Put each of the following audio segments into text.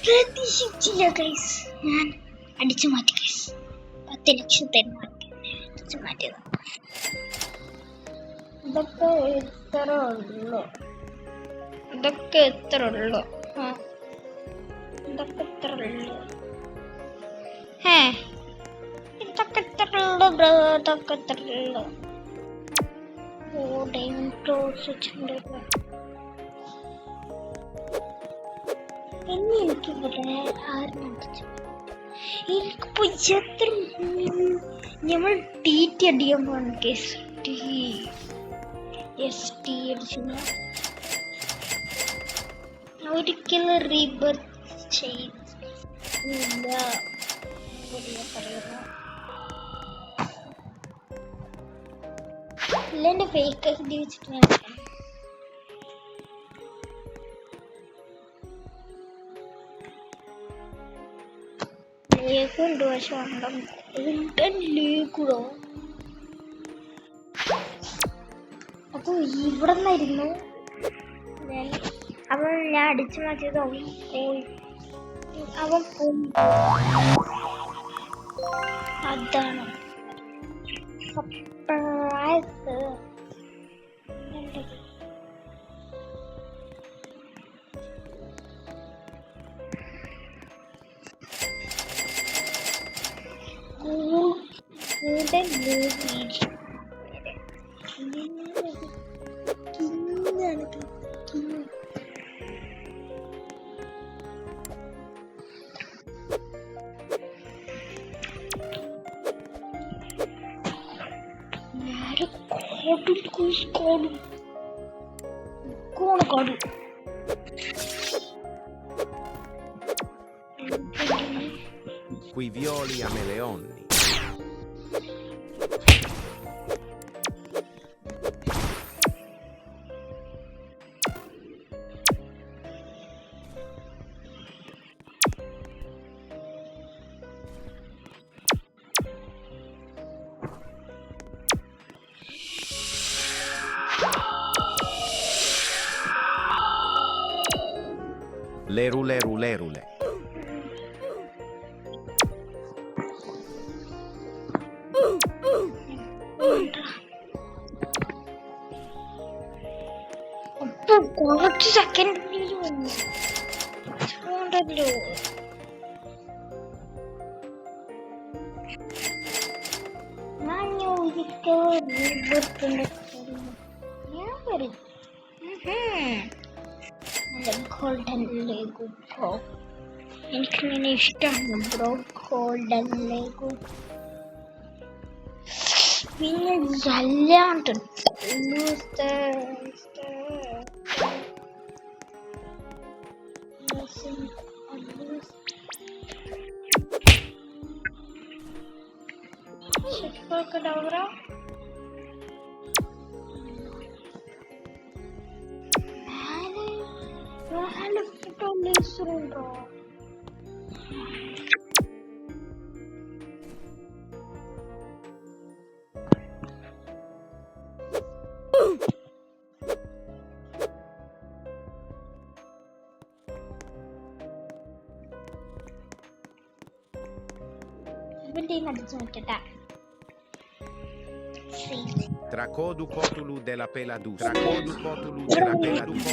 പ്രതീക്ഷിച്ചില്ല ഗൈസ്. ഞാൻ അടിച്ചു മാറ്റി ഗൈസ്. 10 ലക്ഷം തരുന്ന അടിച്ചു മാറ്റിയത്. ഇതൊക്കെ എത്ര ഉള്ളു? ഇതൊക്കെ എത്ര ഉള്ളു? ഇതൊക്കെ എത്ര ഉള്ളു? ഇതൊക്കെ എത്ര ഉള്ളു ബ്രോ? ഇതൊക്കെ എത്ര ഉള്ളു? ഓ ഡയമണ്ട് ക്ലോസ് വെച്ചിട്ടുണ്ട്. ഇനി എനിക്കിവിടെ ആരും എനിക്കിപ്പോ എത്ര നമ്മൾ ടി അടിക്കാൻ പോകണം. കേസ് ടി അടിച്ചു. ഒരിക്കലും റീബർത്ത് ചെയ്യില്ല. ഇല്ല, എന്റെ ഫേക്ക് ഐഡി വെച്ചിട്ട് ഞാൻ ലേക്കുണ്ട്. പക്ഷെ ലേക്കൂടോ? അപ്പൊ ഇവിടെ നിന്നായിരുന്നു അവൻ. ഞാൻ അടിച്ചു മാറ്റിയത് അവൻ പോയി. അതാണ് surprise. Qui violi a meleonni. Lerule rulerule. കുറച്ച് സെക്കൻഡിൽ ഉണ്ടല്ലോ. ഞാൻ ഞാൻ വരും. ഗോൾഡൻ ലേഗോ ബ്രോ, എനിക്കിങ്ങനെ ഇഷ്ടമാണ് ബ്രോ ഗോൾഡൻ ലേഗോ. പിന്നെ അല്ലാണ്ട് Cadabra. Man, photo bro. Tracodu cotulu della peladus. Tracodu cotulu della peladus.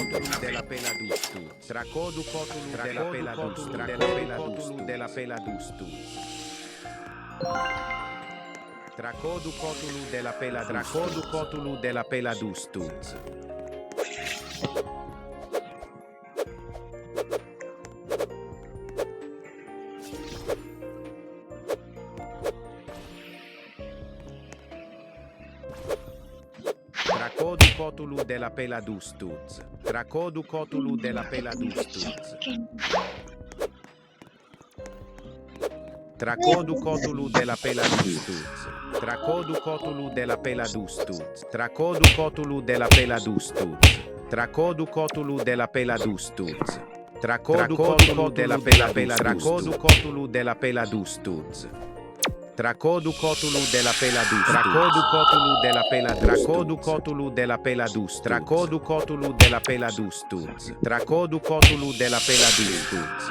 Della peladus. Tracodu cotulu della peladus. Della peladus. Della peladus. Tracodu cotulu della peladus. Tracodu cotulu della peladus. Tracodu cotulu della peladustuz. Tracodu cotulu della peladustuz. Tracodu cotulu della peladustuz. Tracodu cotulu della peladustuz. Tracodu cotulu della peladustuz. Tracodu cotulu della peladustuz. Tracodu cotulu della peladustuz. Tracodu cotulu della peladustuz. Tracoducotulu della pela dus. Tracoducotulu della pela Tracoducotulu della pela dus. Tracoducotulu della pela dustuz. Tracoducotulu della pela dustuz.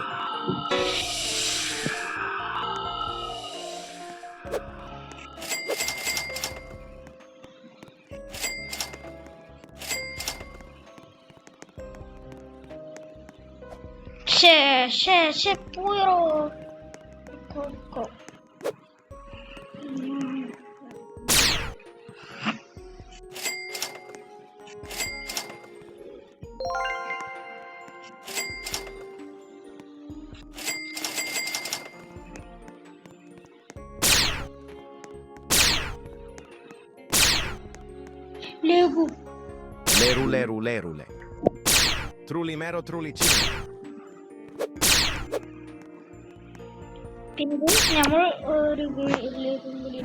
C'è puro. Ecco. Lego. Lerule. Trulimero trulicino. പിന്നെ നമ്മൾ ഒരു വീട്ടിലേക്കും കൂടി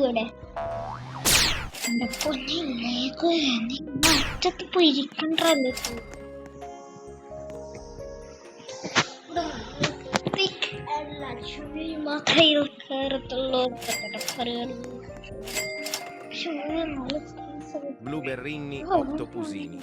കൂടെ എന്റെ പൊന്നിലേക്ക് അറ്റത്ത് പോയിരിക്കണ്ടല്ലോ ചുഴി മാത്രമേ കയറത്തുള്ളൂ പക്ഷെ നല്ല Blueberrini ottopusini.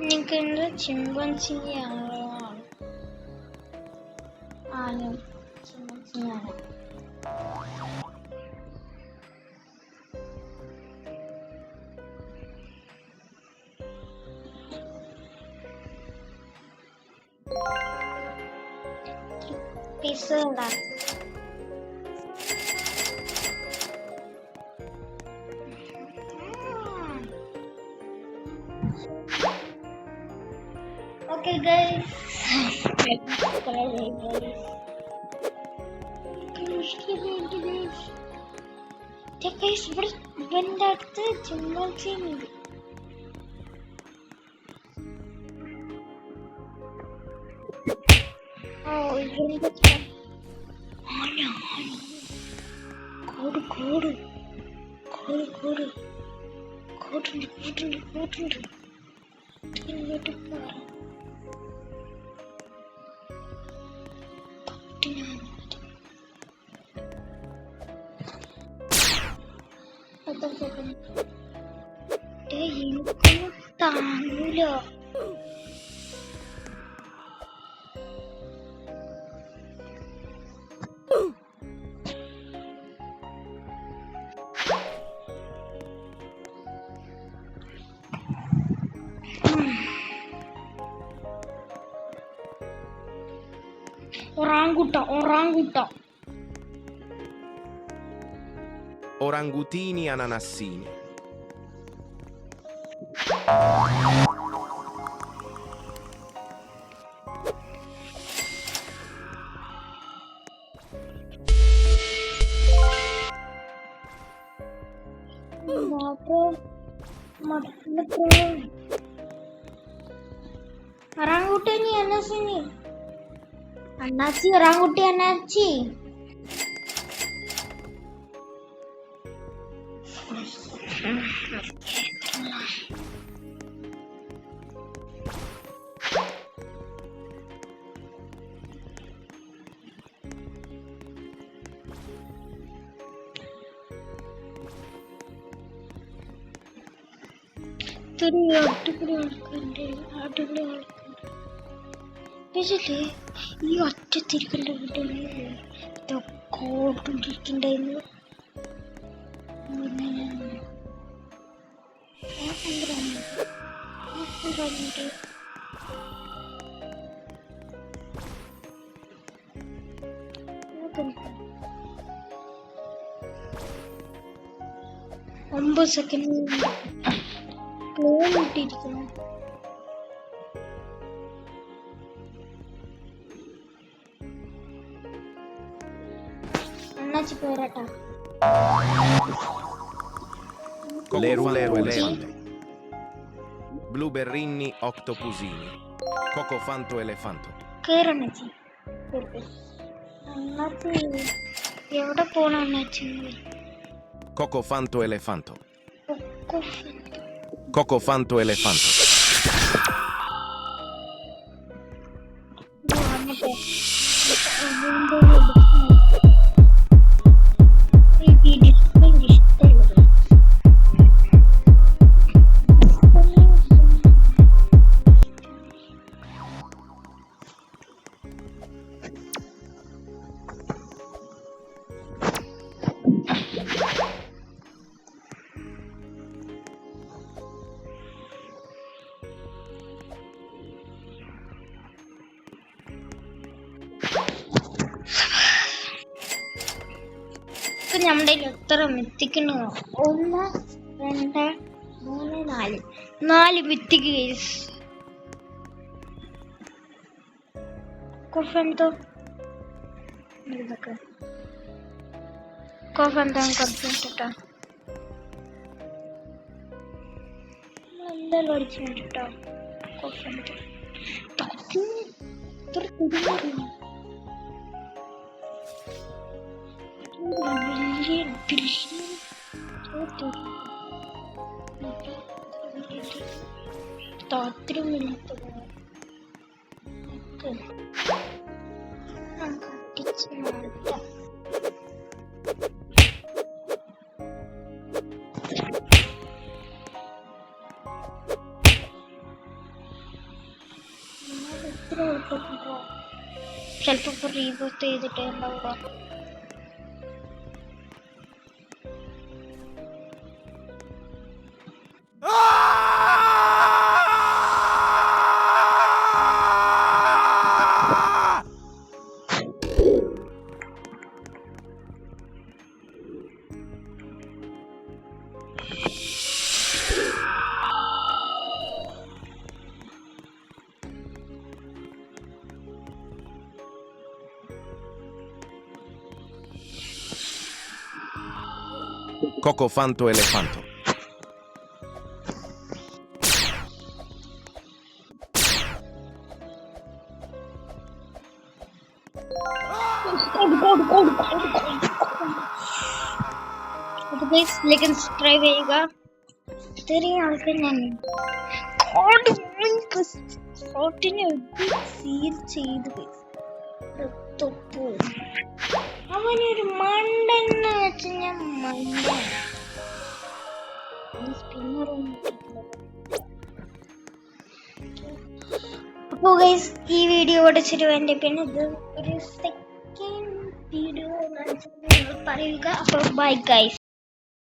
എനിക്കെന്ത് ചിമ്പൻസിയാണ് ചിമ്പൻസിയാണ് പിസ്സ ഉണ്ടാക്കും ഓക്കെ ഗൈസ് ഇവിടെ ഇവന്റെ അടുത്ത് ചിമ്പാൻസി ഉണ്ട് കോടുണ്ട് എനിക്കൊന്നും താങ്ങൂല Oranguta. Orangutini ananassini. Orangutani anasini. Anachi, oranguti anachi. അടിപൊളി പക്ഷേ ഈ ഒറ്റത്തിരിക്കേണ്ട ഇതൊക്കെ ഓടിക്കൊണ്ടിരിക്കണ്ടായിരുന്നു ഒമ്പത് സെക്കൻഡ് ക്ലോൺ ഇട്ടിരിക്കുന്നു അണ്ണാച്ചി പോരാട്ടാ Lerule. Blueberrini octopusini. Cocofanto elefanto. കേറണ്ണാച്ചി അണ്ണാച്ചി എവിടെ പോണെന്ന് വെച്ച് Cocofanto elefanto. Cocofanto elefanto. നമ്മുടെ എത്ര മിത്തിക്കണോ 1 2 3 4 മിത്തിക്ക് ഗൈസ് കോഫന്തോ ഇതൊക്കെ കോഫന്തോ കുറച്ചിട്ടാ എന്തായാലും അടിച്ചിട്ടോ കോഫന്തോ ചിലപ്പോ റീബൂട്ട് ചെയ്തിട്ടേ ഉണ്ടാവുക Cocofanto elefanto. लेकिन सब्सक्राइब करिएगा तेरे आगे नहीं അവനൊരു മണ്ടെന്ന് വെച്ച് ഞാൻ മണ്ട അപ്പോൾ ഗൈസ് ഈ വീഡിയോ ഓടിച്ചിട്ട് വേണ്ടി പിന്നെ ഇത് ഒരു സെക്കൻഡ് വീഡിയോ പറയുക അപ്പോൾ ബൈ ഗൈസ്